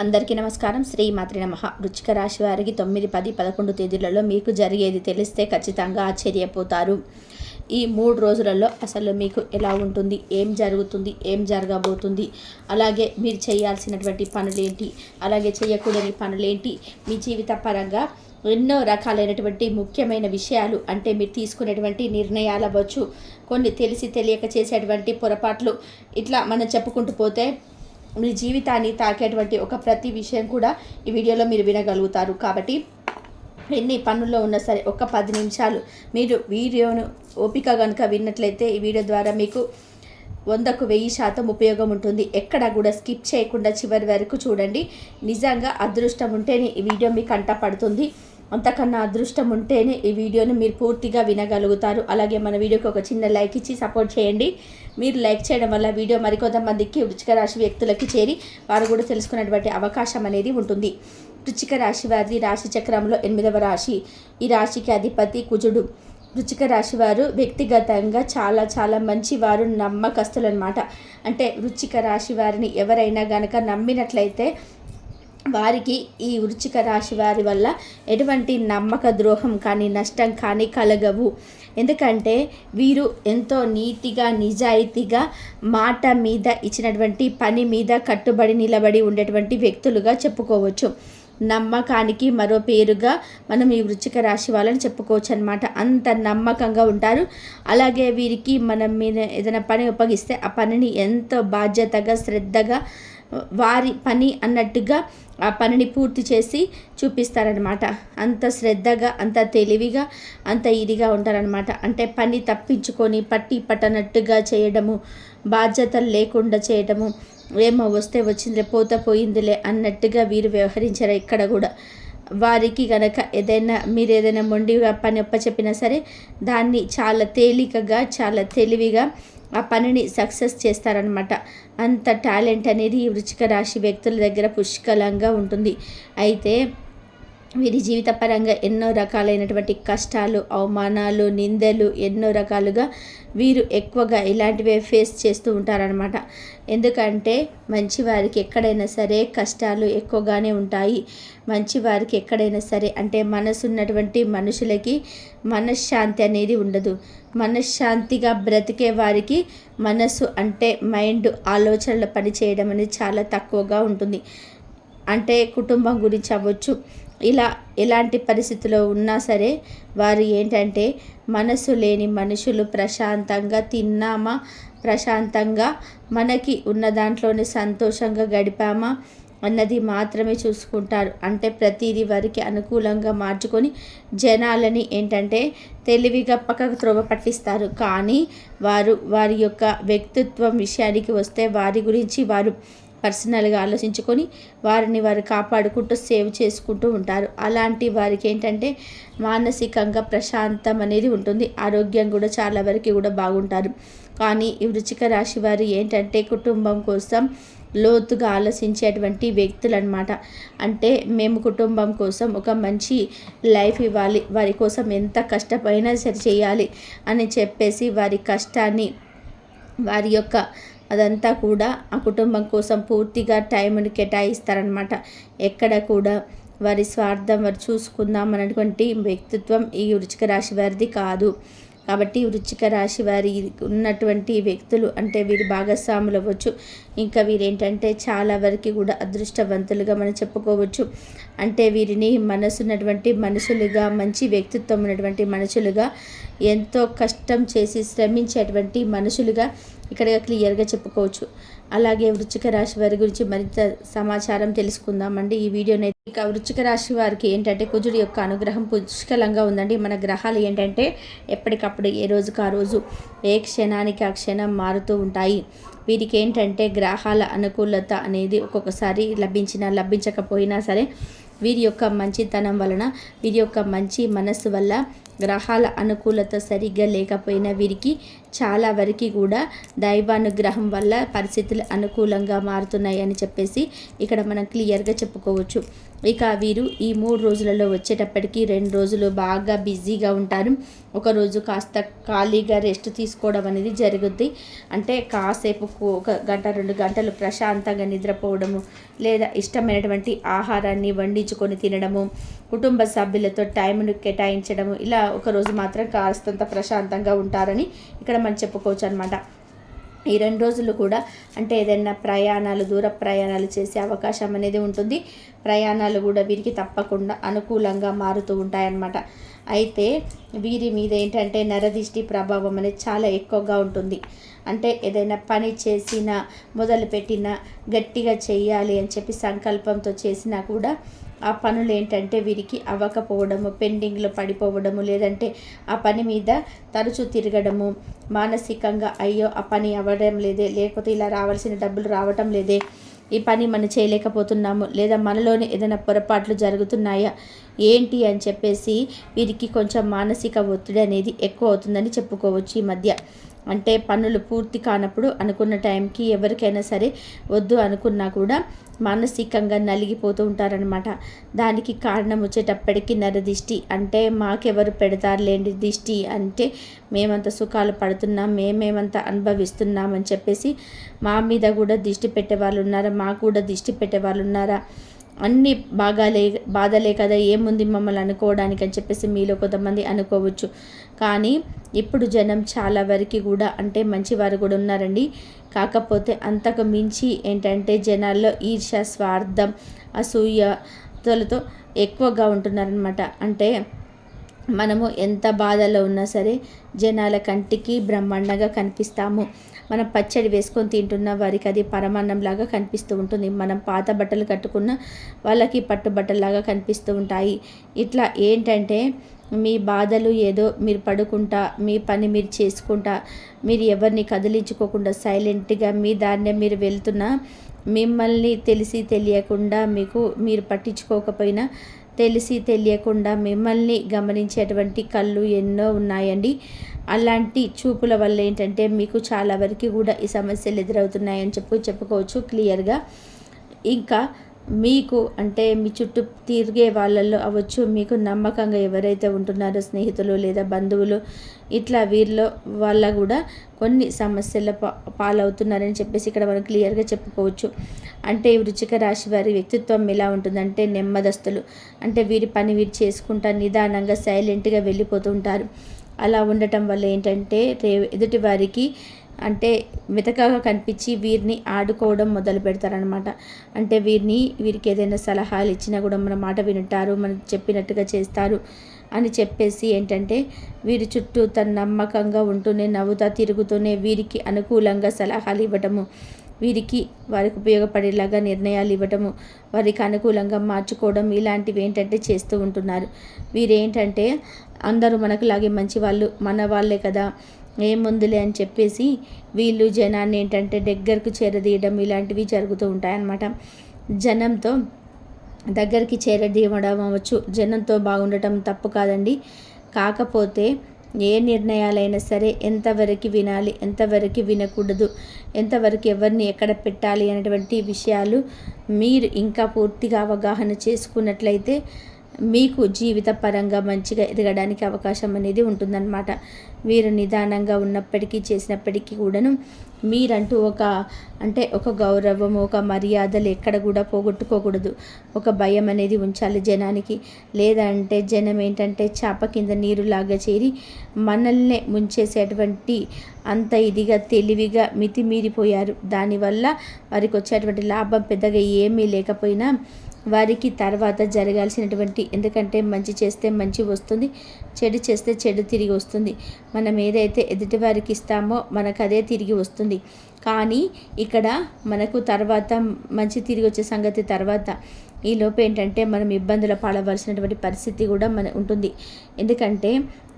అందరికీ నమస్కారం. శ్రీమాత్రే నమః. వృశ్చిక రాశి వారికి 9, 10, 11 తేదీలలో మీకు జరిగేది తెలిస్తే ఖచ్చితంగా ఆశ్చర్యపోతారు. ఈ 3 రోజులలో అసలు మీకు ఎలా ఉంటుంది, ఏం జరుగుతుంది, ఏం జరగబోతుంది, అలాగే మీరు చేయాల్సినటువంటి పనులేంటి, అలాగే చేయకూడని పనులేంటి, మీ జీవిత పరంగా ఎన్నో రకాలైనటువంటి ముఖ్యమైన విషయాలు, అంటే మీరు తీసుకునేటువంటి నిర్ణయాలు అవ్వచ్చు, కొన్ని తెలిసి తెలియక చేసేటువంటి పొరపాట్లు, ఇట్లా మనం చెప్పుకుంటూ పోతే మీ జీవితాన్ని తాకేటువంటి ఒక ప్రతి విషయం కూడా ఈ వీడియోలో మీరు వినగలుగుతారు. కాబట్టి ఎన్ని పనుల్లో ఉన్నా సరే ఒక 10 నిమిషాలు మీరు వీడియోను ఓపిక కనుక విన్నట్లయితే ఈ వీడియో ద్వారా మీకు 100కు 1000% ఉపయోగం ఉంటుంది. ఎక్కడ కూడా స్కిప్ చేయకుండా చివరి వరకు చూడండి. నిజంగా అదృష్టం ఉంటేనే ఈ వీడియో మీకు కంట పడుతుంది. అంతకన్నా అదృష్టం ఉంటేనే ఈ వీడియోని మీరు పూర్తిగా వినగలుగుతారు. అలాగే మన వీడియోకి ఒక చిన్న లైక్ ఇచ్చి సపోర్ట్ చేయండి. మీరు లైక్ చేయడం వల్ల వీడియో మరికొంతమందికి వృశ్చిక రాశి వ్యక్తులకి చేరి వారు కూడా తెలుసుకునేటువంటి అవకాశం అనేది ఉంటుంది. వృశ్చిక రాశి వారి రాశి చక్రంలో 8వ రాశి. ఈ రాశికి అధిపతి కుజుడు. వృశ్చిక రాశి వారు వ్యక్తిగతంగా చాలా మంచివారు, నమ్మకస్తులు అనమాట. అంటే వృశ్చిక రాశి వారిని ఎవరైనా గనక నమ్మినట్లయితే వారికి ఈ వృశ్చిక రాశి వారి వల్ల ఎటువంటి నమ్మక ద్రోహం కానీ నష్టం కానీ కలగవు. ఎందుకంటే వీరు ఎంతో నీతిగా నిజాయితీగా మాట మీద ఇచ్చినటువంటి పని మీద కట్టుబడి నిలబడి ఉండేటువంటి వ్యక్తులుగా చెప్పుకోవచ్చు. నమ్మకానికి మరో పేరుగా మనం ఈ వృశ్చిక రాశి వాళ్ళని చెప్పుకోవచ్చు అనమాట. అంత నమ్మకంగా ఉంటారు. అలాగే వీరికి మనం మీద ఏదైనా పని ఉపగిస్తే ఆ పనిని ఎంతో బాధ్యతగా శ్రద్ధగా వారి పని అన్నట్టుగా ఆ పనిని పూర్తి చేసి చూపిస్తారనమాట. అంత శ్రద్ధగా, అంత తెలివిగా, అంత ఇదిగా ఉంటారనమాట. అంటే పని తప్పించుకొని పట్టనట్టుగా చేయడము, బాధ్యతలు లేకుండా చేయడము, ఏమో వస్తే వచ్చిందిలే పోతే పోయిందిలే అన్నట్టుగా వీరు వ్యవహరించారు. ఇక్కడ కూడా వారికి కనుక మీరు ఏదైనా మొండిగా పని చెప్పినా సరే దాన్ని చాలా తేలికగా, చాలా తెలివిగా ఆ పనిని సక్సెస్ చేస్తారనమాట. అంత టాలెంట్ అనేది ఈ వృశ్చిక రాశి వ్యక్తుల దగ్గర పుష్కలంగా ఉంటుంది. అయితే వీరి జీవితపరంగా ఎన్నో రకాలైనటువంటి కష్టాలు, అవమానాలు, నిందలు ఎన్నో రకాలుగా వీరు ఎక్కువగా ఇలాంటివే ఫేస్ చేస్తూ ఉంటారనమాట. ఎందుకంటే మంచివారికి ఎక్కడైనా సరే కష్టాలు ఎక్కువగానే ఉంటాయి. మంచివారికి ఎక్కడైనా సరే అంటే మనసున్నటువంటి మనుషులకి మనశ్శాంతి అనేది ఉండదు. మనశ్శాంతిగా బ్రతికే వారికి మనసు అంటే మైండ్, ఆలోచనలు పనిచేయడం అనేది చాలా తక్కువగా ఉంటుంది. అంటే కుటుంబం గురించి అవ్వచ్చు, ఇలా ఎలాంటి పరిస్థితిలో ఉన్నా సరే వారు ఏంటంటే మనసు లేని మనుషులు. ప్రశాంతంగా తిన్నామా, ప్రశాంతంగా మనకి ఉన్న దాంట్లోనే సంతోషంగా గడిపామా అన్నది మాత్రమే చూసుకుంటారు. అంటే ప్రతిదీ వారికి అనుకూలంగా మార్చుకొని జనాలని ఏంటంటే తెలివిగా పక్కకు త్రోవ పట్టిస్తారు. కానీ వారి యొక్క వ్యక్తిత్వం విషయానికి వస్తే వారి గురించి వారు పర్సనల్గా ఆలోచించుకొని వారిని వారు కాపాడుకుంటూ సేవ్ చేసుకుంటూ ఉంటారు. అలాంటి వారికి ఏంటంటే మానసికంగా ప్రశాంతం అనేది ఉంటుంది. ఆరోగ్యం కూడా చాలా వరకు కూడా బాగుంటారు. కానీ ఈ వృశ్చిక రాశి వారు ఏంటంటే కుటుంబం కోసం లోతుగా ఆలోచించేటువంటి వ్యక్తులు అనమాట. అంటే మేము కుటుంబం కోసం ఒక మంచి లైఫ్ ఇవ్వాలి, వారి కోసం ఎంత కష్టమైనా సరి చేయాలి అని చెప్పేసి వారి కష్టాన్ని, వారి యొక్క అదంతా కూడా ఆ కుటుంబం కోసం పూర్తిగా టైంని కేటాయిస్తారనమాట. ఎక్కడ కూడా వారి స్వార్థం వారు చూసుకుందాం అన్నటువంటి వ్యక్తిత్వం ఈ వృశ్చిక రాశి వారిది కాదు. కాబట్టి వృశ్చిక రాశి వారి ఉన్నటువంటి వ్యక్తులు అంటే వీరి భాగస్వాములు అవ్వచ్చు, ఇంకా వీరేంటంటే చాలా వరకు కూడా అదృష్టవంతులుగా మనం చెప్పుకోవచ్చు. అంటే వీరిని మనసున్నటువంటి మనుషులుగా, మంచి వ్యక్తిత్వం ఉన్నటువంటి మనుషులుగా, ఎంతో కష్టం చేసి శ్రమించేటువంటి మనుషులుగా ఇక్కడ క్లియర్గా చెప్పుకోవచ్చు. అలాగే వృశ్చిక రాశి వారి గురించి మరింత సమాచారం తెలుసుకుందామండి ఈ వీడియోని. ఇక వృశ్చిక రాశి వారికి ఏంటంటే కుజుడి యొక్క అనుగ్రహం పుష్కలంగా ఉందండి. మన గ్రహాలు ఏంటంటే ఎప్పటికప్పుడు ఏ రోజుకు ఆ రోజు, ఏ క్షణానికి ఆ క్షణం మారుతూ ఉంటాయి. వీరికి ఏంటంటే గ్రహాల అనుకూలత అనేది ఒక్కొక్కసారి లభించకపోయినా సరే వీరి యొక్క మంచితనం వలన, వీరి యొక్క మంచి మనస్సు వల్ల గ్రహాల అనుకూలత సరిగ్గా లేకపోయినా వీరికి చాలా వరకు కూడా దైవానుగ్రహం వల్ల పరిస్థితులు అనుకూలంగా మారుతున్నాయి అని చెప్పేసి ఇక్కడ మనం క్లియర్గా చెప్పుకోవచ్చు. ఇక వీరు ఈ 3 రోజులలో వచ్చేటప్పటికి 2 రోజులు బాగా బిజీగా ఉంటారు. ఒకరోజు కాస్త ఖాళీగా రెస్ట్ తీసుకోవడం అనేది జరుగుద్ది. అంటే కాసేపు ఒక గంట 2 గంటలు ప్రశాంతంగా నిద్రపోవడము, లేదా ఇష్టమైనటువంటి ఆహారాన్ని వండించుకొని తినడము, కుటుంబ సభ్యులతో టైంను కేటాయించడము, ఇలా ఒకరోజు మాత్రం కాస్తంత ప్రశాంతంగా ఉంటారని ఇక్కడ మనం చెప్పుకోవచ్చు అనమాట. ఈ 2 రోజులు కూడా అంటే ఏదైనా ప్రయాణాలు, దూర ప్రయాణాలు చేసే అవకాశం అనేది ఉంటుంది. ప్రయాణాలు కూడా వీరికి తప్పకుండా అనుకూలంగా మారుతూ ఉంటాయన్నమాట. అయితే వీరి మీద ఏంటంటే నరదిష్టి ప్రభావం అనేది చాలా ఎక్కువగా ఉంటుంది. అంటే ఏదైనా పని చేసినా, మొదలుపెట్టినా, గట్టిగా చేయాలి అని చెప్పి సంకల్పంతో చేసినా కూడా ఆ పనులు ఏంటంటే వీరికి అవ్వకపోవడము, పెండింగ్లో పడిపోవడము, లేదంటే ఆ పని మీద తరచూ తిరగడము, మానసికంగా అయ్యో ఆ పని అవ్వడం లేదే, లేకపోతే ఇలా రావాల్సిన డబ్బులు రావటం లేదే, ఈ పని మనం చేయలేకపోతున్నాము, లేదా మనలోనే ఏదైనా పొరపాట్లు జరుగుతున్నాయా ఏంటి అని చెప్పేసి వీరికి కొంచెం మానసిక ఒత్తిడి అనేది ఎక్కువ అవుతుందని చెప్పుకోవచ్చు ఈ మధ్య. అంటే పనులు పూర్తి కానప్పుడు అనుకున్న టైంకి ఎవరికైనా సరే వద్దు అనుకున్నా కూడా మానసికంగా నలిగిపోతూ ఉంటారనమాట. దానికి కారణం వచ్చేటప్పటికి నరదిష్టి. అంటే మాకెవరు పెడతారులేండి దిష్టి, అంటే మేమంత సుఖాలు పడుతున్నాం, మేమేమంత అనుభవిస్తున్నాం అని చెప్పేసి మా మీద కూడా దిష్టి పెట్టేవాళ్ళు ఉన్నారా, మాకు కూడా దిష్టి పెట్టేవాళ్ళు ఉన్నారా, అన్నీ బాధలే కదా, ఏముంది మమ్మల్ని అనుకోవడానికి అని చెప్పేసి మీలో కొంతమంది అనుకోవచ్చు. కానీ ఇప్పుడు జనం చాలా వరకు కూడా అంటే మంచివారు కూడా ఉన్నారండి. కాకపోతే అంతకు మించి ఏంటంటే జనాల్లో ఈర్ష్య, స్వార్థం, అసూయతలతో ఎక్కువగా ఉంటున్నారనమాట. అంటే మనము ఎంత బాధలో ఉన్నా సరే జనాల కంటికి బ్రహ్మాండంగా కనిపిస్తాము. మనం పచ్చడి వేసుకొని తింటున్న వారికి అది పరమాన్నంలాగా కనిపిస్తూ ఉంటుంది. మనం పాత బట్టలు కట్టుకున్న వాళ్ళకి పట్టుబట్టలాగా కనిపిస్తూ ఉంటాయి. ఇట్లా ఏంటంటే మీ బాధలు ఏదో మీరు పడుకుంటా, మీ పని మీరు చేసుకుంటా, మీరు ఎవరిని కదిలించుకోకుండా సైలెంట్గా మీ దాన్నే మీరు వెళ్తున్నా, మిమ్మల్ని తెలిసి తెలియకుండా మీరు పట్టించుకోకపోయినా తెలిసి తెలియకుండా మిమ్మల్ని గమనించేటువంటి కళ్ళు ఎన్నో ఉన్నాయండి. అలాంటి చూపుల వల్ల ఏంటంటే మీకు చాలా వరకు కూడా ఈ సమస్యలు ఎదురవుతున్నాయని చెప్పుకోవచ్చు క్లియర్గా. ఇంకా మీకు అంటే మీ చుట్టూ తిరిగే వాళ్ళల్లో అవ్వచ్చు, మీకు నమ్మకంగా ఎవరైతే ఉంటున్నారో స్నేహితులు లేదా బంధువులు, ఇట్లా వీరిలో వాళ్ళ కూడా కొన్ని సమస్యల పాలవుతున్నారని చెప్పేసి ఇక్కడ మనం క్లియర్గా చెప్పుకోవచ్చు. అంటే వృశ్చిక రాశి వారి వ్యక్తిత్వం ఎలా ఉంటుందంటే నెమ్మదస్తులు. అంటే వీరి పని వీరు చేసుకుంటా నిదానంగా సైలెంట్గా వెళ్ళిపోతూ ఉంటారు. అలా ఉండటం వల్ల ఏంటంటే ఎదుటి వారికి అంటే మెతకగా కనిపించి వీరిని ఆడుకోవడం మొదలు పెడతారనమాట. అంటే వీరికి ఏదైనా సలహాలు ఇచ్చినా కూడా మన మాట వింటారు, మనం చెప్పినట్టుగా చేస్తారు అని చెప్పేసి ఏంటంటే వీరి చుట్టూ తన నమ్మకంగా ఉంటూనే నవ్వుతా తిరుగుతూనే వీరికి అనుకూలంగా సలహాలు ఇవ్వటము, వారికి ఉపయోగపడేలాగా నిర్ణయాలు ఇవ్వటము, వారికి అనుకూలంగా మార్చుకోవడం, ఇలాంటివి ఏంటంటే చేస్తూ ఉంటున్నారు. వీరేంటంటే అందరూ మనకులాగే మంచి వాళ్ళు, మన వాళ్ళే కదా, ఏముందులే అని చెప్పేసి వీళ్ళు జనాన్ని ఏంటంటే దగ్గరకు చేరదీయడం ఇలాంటివి జరుగుతూ ఉంటాయన్నమాట. జనంతో దగ్గరికి చేరదీయడం అవ్వచ్చు, జనంతో బాగుండటం తప్పు కాదండి. కాకపోతే ఏ నిర్ణయాలైనా సరే ఎంతవరకు వినాలి, ఎంతవరకు వినకూడదు, ఎంతవరకు ఎవరిని ఎక్కడ పెట్టాలి అనేటువంటి విషయాలు మీరు ఇంకా పూర్తిగా అవగాహన చేసుకున్నట్లయితే మీకు జీవిత పరంగా మంచిగా ఎదగడానికి అవకాశం అనేది ఉంటుందన్నమాట. మీరు నిదానంగా ఉన్నప్పటికీ చేసినప్పటికీ కూడాను మీరంటూ ఒక గౌరవం, ఒక మర్యాదలు ఎక్కడ కూడా పోగొట్టుకోకూడదు. ఒక భయం అనేది ఉంచాలి జనానికి. లేదంటే జనం ఏంటంటే చాప కింద నీరులాగా చేరి మనల్నే ముంచేసేటువంటి అంత ఇదిగా తెలివిగా మితిమీరిపోయారు. దానివల్ల వారికి వచ్చేటువంటి లాభం పెద్దగా ఏమీ లేకపోయినా వారికి తర్వాత జరగాల్సినటువంటి, ఎందుకంటే మంచి చేస్తే మంచి వస్తుంది, చెడు చేస్తే చెడు తిరిగి వస్తుంది. మనం ఏదైతే ఎదుటి వారికి ఇస్తామో మనకు అదే తిరిగి వస్తుంది. కానీ ఇక్కడ మనకు తర్వాత మంచి తిరిగి వచ్చే సంగతి తర్వాత, ఈ లోపు ఏంటంటే మనం ఇబ్బందులు పడవలసినటువంటి పరిస్థితి కూడా ఉంటుంది. ఎందుకంటే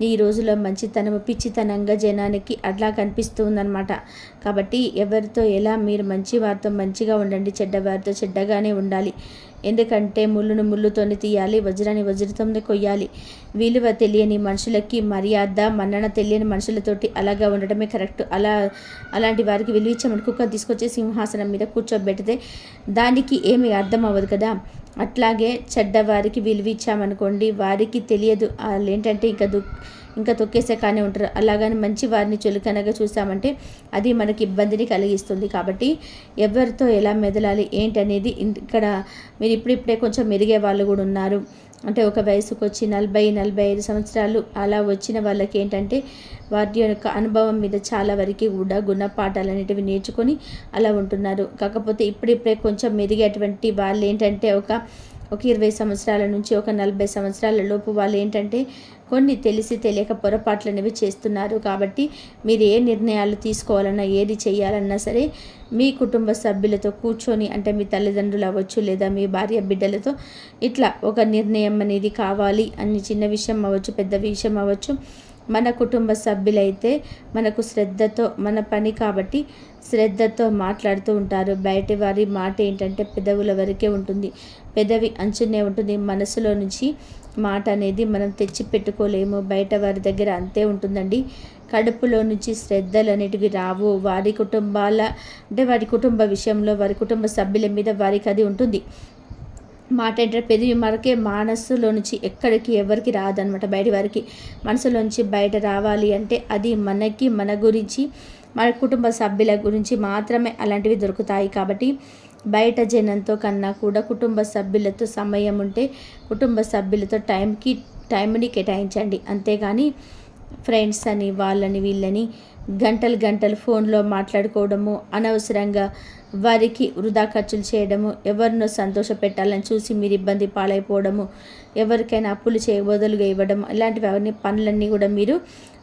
ఈ రోజులో మంచితనము పిచ్చితనంగా జనానికి అట్లా కనిపిస్తుందన్నమాట. కాబట్టి ఎవరితో ఎలా మీరు మంచి వారితో మంచిగా ఉండండి, చెడ్డవారితో చెడ్డగానే ఉండాలి. ఎందుకంటే ముళ్ళును ముళ్ళుతోని తీయాలి, వజ్రాన్ని వజ్రతోనే కొయ్యాలి. విలువ తెలియని మనుషులకి మర్యాద మన్నన తెలియని మనుషులతోటి అలాగా ఉండడమే కరెక్ట్. అలాంటి వారికి విలువ ఇచ్చామని కుక్కను తీసుకొచ్చి సింహాసనం మీద కూర్చోబెడితే దానికి ఏమీ అర్థం అవ్వదు కదా. అట్లాగే చెడ్డవారికి విలువ ఇచ్చామనుకోండి, వారికి తెలియదు, వాళ్ళు ఏంటంటే ఇంకా తొక్కేసే కానీ ఉంటారు. అలాగని మంచి వారిని చులకనగా చూసామంటే అది మనకి ఇబ్బందిని కలిగిస్తుంది. కాబట్టి ఎవరితో ఎలా మెదలాలి ఏంటనేది ఇక్కడ మీరు ఇప్పుడిప్పుడే కొంచెం మెరిగే వాళ్ళు కూడా ఉన్నారు. అంటే ఒక వయసుకు వచ్చి 40-45 సంవత్సరాలు అలా వచ్చిన వాళ్ళకి ఏంటంటే వారి యొక్క అనుభవం మీద చాలా వరకు కూడా గుణపాఠాలు అనేటివి నేర్చుకొని అలా ఉంటున్నారు. కాకపోతే ఇప్పుడిప్పుడే కొంచెం మెరిగేటువంటి వాళ్ళు ఏంటంటే ఒక 20 సంవత్సరాల నుంచి ఒక 40 సంవత్సరాల లోపు వాళ్ళు ఏంటంటే కొన్ని తెలిసి తెలియక పొరపాట్లు అనేవి చేస్తున్నారు. కాబట్టి మీరు ఏ నిర్ణయాలు తీసుకోవాలన్నా ఏది చేయాలన్నా సరే మీ కుటుంబ సభ్యులతో కూర్చొని, అంటే మీ తల్లిదండ్రులు అవ్వచ్చు లేదా మీ భార్య బిడ్డలతో ఇట్లా ఒక నిర్ణయం అనేది కావాలి అని, చిన్న విషయం అవ్వచ్చు పెద్ద విషయం అవ్వచ్చు. మన కుటుంబ సభ్యులైతే మనకు శ్రద్ధతో మన పని కాబట్టి శ్రద్ధతో మాట్లాడుతూ ఉంటారు. బయటి వారి మాట ఏంటంటే పెదవుల వరకే ఉంటుంది, పెదవి అంచునే ఉంటుంది. మనసులో నుంచి మాట అనేది మనం తెచ్చి పెట్టుకోలేము, బయట వారి దగ్గర అంతే ఉంటుందండి. కడుపులో నుంచి శ్రద్ధలు అనేటివి రావు. వారి కుటుంబ విషయంలో వారి కుటుంబ సభ్యుల మీద వారికి అది ఉంటుంది. మాట ఏంటంటే పెదవి మరకే మనస్సులో నుంచి ఎక్కడికి ఎవరికి రాదనమాట. బయట వారికి మనసులోంచి బయట రావాలి అంటే అది మనకి, మన గురించి, మన కుటుంబ సభ్యుల గురించి మాత్రమే అలాంటివి దొరుకుతాయి. కాబట్టి బయట జనంతో కన్నా కూడా కుటుంబ సభ్యులతో సమయం ఉంటే కుటుంబ సభ్యులతో టైంని కేటాయించండి. అంతేగాని ఫ్రెండ్స్ అని వాళ్ళని వీళ్ళని గంటలు ఫోన్లో మాట్లాడుకోవడము, అనవసరంగా వారికి వృధా ఖర్చులు చేయడము, ఎవరినో సంతోష పెట్టాలని చూసి మీరు ఇబ్బంది పాలైపోవడము, ఎవరికైనా అప్పులు బదులుగా ఇవ్వడం, ఇలాంటివి పనులన్నీ కూడా మీరు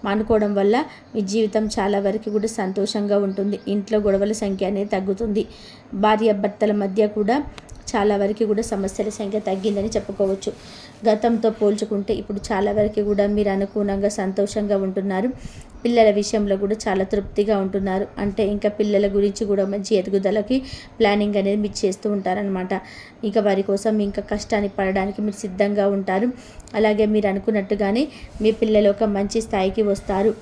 మానుకోవడం వల్ల మీ జీవితం చాలా వరకు కూడా సంతోషంగా ఉంటుంది. ఇంట్లో గొడవల సంఖ్య అనేది తగ్గుతుంది. భార్యాభర్తల మధ్య కూడా చాలా వరకు కూడా సమస్యల సంఖ్య తగ్గిందని చెప్పుకోవచ్చు. గతంతో పోల్చుకుంటే ఇప్పుడు చాలా వరకు కూడా మీరు అనుకూలంగా సంతోషంగా ఉంటున్నారు. పిల్లల విషయంలో కూడా చాలా తృప్తిగా ఉంటున్నారు. అంటే ఇంకా పిల్లల గురించి కూడా మంచి ఎదుగుదలకి ప్లానింగ్ అనేది మీరు చేస్తూ ఉంటారనమాట. ఇంకా వారి కోసం ఇంకా కష్టాన్ని పడడానికి మీరు సిద్ధంగా ఉంటారు. అలాగే మీరు అనుకున్నట్టుగానే మీ పిల్లలు ఒక మంచి స్థాయికి వస్తారు.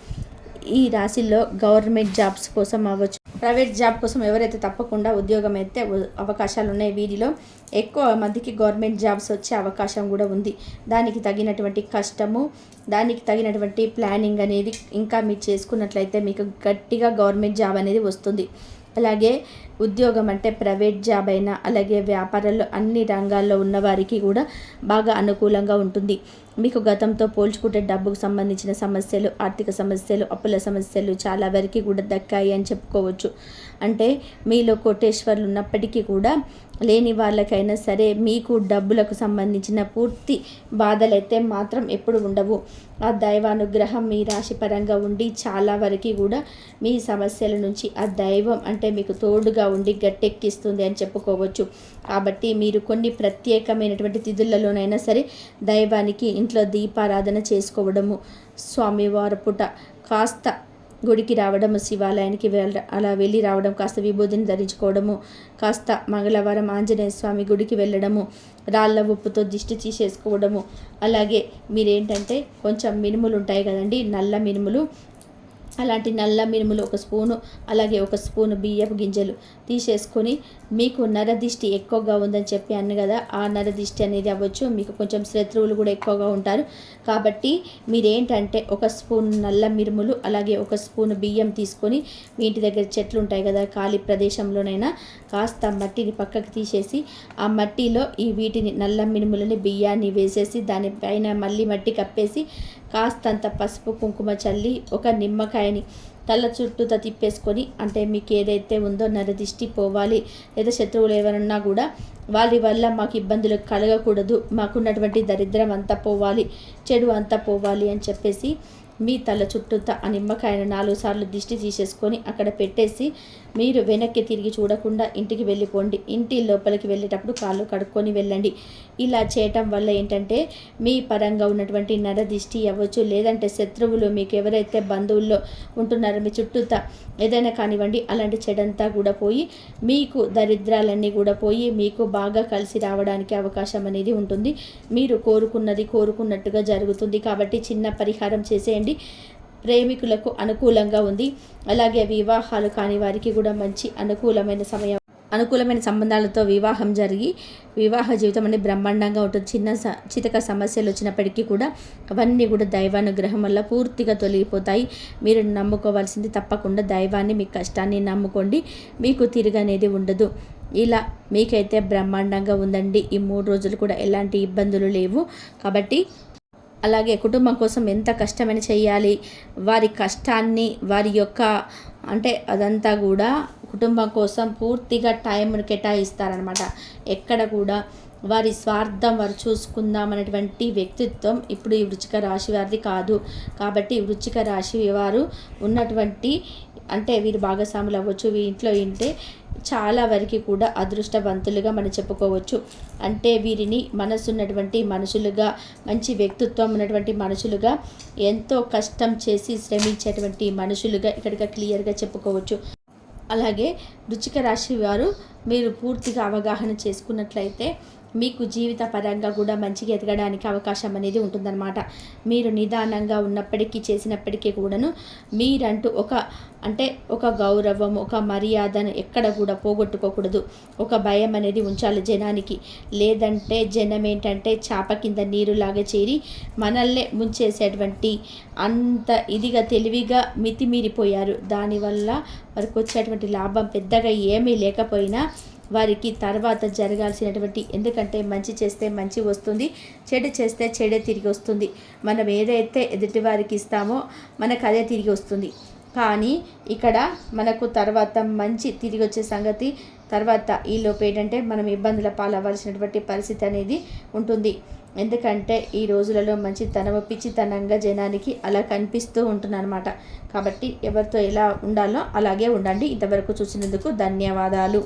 ఈ రాశిలో గవర్నమెంట్ జాబ్స్ కోసం అవ్వచ్చు, ప్రైవేట్ జాబ్ కోసం ఎవరైతే తప్పకుండా ఉద్యోగం అయితే అవకాశాలు ఉన్నాయి. వీరిలో ఎక్కువ మందికి గవర్నమెంట్ జాబ్స్ వచ్చే అవకాశం కూడా ఉంది. దానికి తగినటువంటి కష్టము, దానికి తగినటువంటి ప్లానింగ్ అనేది ఇంకా మీరు చేసుకున్నట్లయితే మీకు గట్టిగా గవర్నమెంట్ జాబ్ అనేది వస్తుంది. అలాగే ఉద్యోగం అంటే ప్రైవేట్ జాబ్ అయినా అలాగే వ్యాపారాల్లో అన్ని రంగాల్లో ఉన్నవారికి కూడా బాగా అనుకూలంగా ఉంటుంది. మీకు గతంతో పోల్చుకుంటే డబ్బుకు సంబంధించిన సమస్యలు, ఆర్థిక సమస్యలు, అప్పుల సమస్యలు చాలా వరకు కూడా దక్కాయి అని చెప్పుకోవచ్చు. అంటే మీలో కోటేశ్వర్లు ఉన్నప్పటికీ కూడా లేని వాళ్ళకైనా సరే మీకు డబ్బులకు సంబంధించిన పూర్తి బాధలైతే మాత్రం ఎప్పుడు ఉండవు. ఆ దైవానుగ్రహం మీ రాశి పరంగా ఉండి చాలా వరకు కూడా మీ సమస్యల నుంచి ఆ దైవం అంటే మీకు తోడుగా ఉండి గట్టెక్కిస్తుంది అని చెప్పుకోవచ్చు. కాబట్టి మీరు కొన్ని ప్రత్యేకమైనటువంటి తిథులలోనైనా సరే దైవానికి ఇంట్లో దీపారాధన చేసుకోవడము, స్వామివారి పూట కాస్త గుడికి రావడము, శివాలయానికి అలా వెళ్ళి రావడం, కాస్త విభూతిని ధరించుకోవడము, కాస్త మంగళవారం ఆంజనేయ స్వామి గుడికి వెళ్ళడము, రాళ్ళ ఉప్పుతో దిష్టి తీసేసుకోవడము. అలాగే మీరేంటంటే కొంచెం మినుములు ఉంటాయి కదండి, నల్ల మినుములు, అలాంటి నల్ల మినుములు 1 స్పూను, అలాగే 1 స్పూను బియ్యపు గింజలు తీసేసుకొని, మీకు నరదిష్టి ఎక్కువగా ఉందని చెప్పి అన్న కదా, ఆ నరదిష్టి అనేది అవ్వచ్చు. మీకు కొంచెం శత్రువులు కూడా ఎక్కువగా ఉంటారు. కాబట్టి మీరేంటంటే 1 స్పూన్ నల్ల మినుములు అలాగే 1 స్పూను బియ్యం తీసుకొని, మీ ఇంటి దగ్గర చెట్లు ఉంటాయి కదా, ఖాళీ ప్రదేశంలోనైనా కాస్త మట్టిని పక్కకు తీసేసి ఆ మట్టిలో వీటిని నల్ల మినుములని బియ్యాన్ని వేసేసి దానిపైన మళ్ళీ మట్టి కప్పేసి కాస్తంత పసుపు కుంకుమ చల్లి ఒక నిమ్మకాయని తల చుట్టూతో తిప్పేసుకొని, అంటే మీకు ఏదైతే ఉందో నరదిష్టి పోవాలి లేదా శత్రువులు ఎవరన్నా కూడా వారి వల్ల మాకు ఇబ్బందులు కలగకూడదు, మాకున్నటువంటి దరిద్రం అంతా పోవాలి, చెడు అంతా పోవాలి అని చెప్పేసి మీ తల చుట్టూత ఆ నిమ్మకాయను 4 సార్లు దిష్టి తీసేసుకొని అక్కడ పెట్టేసి మీరు వెనక్కి తిరిగి చూడకుండా ఇంటికి వెళ్ళిపోండి. ఇంటి లోపలికి వెళ్ళేటప్పుడు కాళ్ళు కడుక్కొని వెళ్ళండి. ఇలా చేయటం వల్ల ఏంటంటే మీ పరంగా ఉన్నటువంటి నరదిష్టి అవ్వచ్చు, లేదంటే శత్రువులు మీకు ఎవరైతే బంధువుల్లో ఉంటున్నారో మీ చుట్టూత ఏదైనా కానివ్వండి, అలాంటి చెడంతా కూడా పోయి మీకు దరిద్రాలన్నీ కూడా పోయి మీకు బాగా కలిసి రావడానికి అవకాశం అనేది ఉంటుంది. మీరు కోరుకున్నది కోరుకున్నట్టుగా జరుగుతుంది. కాబట్టి చిన్న పరిహారం చేసేయండి. ప్రేమికులకు అనుకూలంగా ఉంది. అలాగే వివాహాలు కాని వారికి కూడా మంచి అనుకూలమైన సంబంధాలతో వివాహం జరిగి వివాహ జీవితం అనేది బ్రహ్మాండంగా ఉంటుంది. చితక సమస్యలు వచ్చినప్పటికీ కూడా అవన్నీ కూడా దైవానుగ్రహం వల్ల పూర్తిగా తొలగిపోతాయి. మీరు నమ్ముకోవాల్సింది తప్పకుండా దైవాన్ని, మీ కష్టాన్ని నమ్ముకోండి. మీకు తిరగనేది ఉండదు. ఇలా మీకైతే బ్రహ్మాండంగా ఉందండి. ఈ 3 రోజులు కూడా ఎలాంటి ఇబ్బందులు లేవు. కాబట్టి అలాగే కుటుంబం కోసం ఎంత కష్టమైన చేయాలి, వారి కష్టాన్ని వారి యొక్క అదంతా కూడా కుటుంబం కోసం పూర్తిగా టైంను కేటాయిస్తారనమాట. ఎక్కడ కూడా వారి స్వార్థం వారు చూసుకుందామనేటువంటి వ్యక్తిత్వం ఇప్పుడు ఈ వృశ్చిక రాశి వారిది కాదు. కాబట్టి వృశ్చిక రాశి వారు ఉన్నటువంటి వీరు భాగస్వాములు అవ్వచ్చు, ఇంట్లో ఉంటే చాలా వరకు కూడా అదృష్టవంతులుగా మనం చెప్పుకోవచ్చు. వీరిని మనసున్నటువంటి మనుషులుగా, మంచి వ్యక్తిత్వం ఉన్నటువంటి మనుషులుగా, ఎంతో కష్టం చేసి శ్రమించేటువంటి మనుషులుగా ఇక్కడికి క్లియర్గా చెప్పుకోవచ్చు. అలాగే వృశ్చిక రాశి వారు మీరు పూర్తిగా అవగాహన చేసుకున్నట్లయితే మీకు జీవిత పరంగా కూడా మంచిగా ఎదగడానికి అవకాశం అనేది ఉంటుందన్నమాట. మీరు నిదానంగా ఉన్నప్పటికీ చేసినప్పటికీ కూడాను మీరంటూ ఒక గౌరవం, ఒక మర్యాదను ఎక్కడ కూడా పోగొట్టుకోకూడదు. ఒక భయం అనేది ఉంచాలి జనానికి. లేదంటే జనం చాప కింద నీరులాగా చేరి మనల్నే ముంచేసేటువంటి అంత ఇదిగా తెలివిగా మితిమీరిపోయారు. దానివల్ల వారికి వచ్చేటువంటి లాభం పెద్దగా ఏమీ లేకపోయినా వారికి తర్వాత జరగాల్సినటువంటి, ఎందుకంటే మంచి చేస్తే మంచి వస్తుంది, చెడు చేస్తే చెడే తిరిగి వస్తుంది. మనం ఏదైతే ఎదుటి వారికి ఇస్తామో మనకు అదే తిరిగి వస్తుంది. కానీ ఇక్కడ మనకు తర్వాత మంచి తిరిగి వచ్చే సంగతి తర్వాత ఈలోపు మనం ఇబ్బందుల పాలవ్వాల్సినటువంటి పరిస్థితి అనేది ఉంటుంది. ఎందుకంటే ఈ రోజులలో పిచ్చితనంగా జనానికి అలా కనిపిస్తూ ఉంటుందన్నమాట. కాబట్టి ఎవరితో ఎలా ఉండాలో అలాగే ఉండండి. ఇంతవరకు చూసినందుకు ధన్యవాదాలు.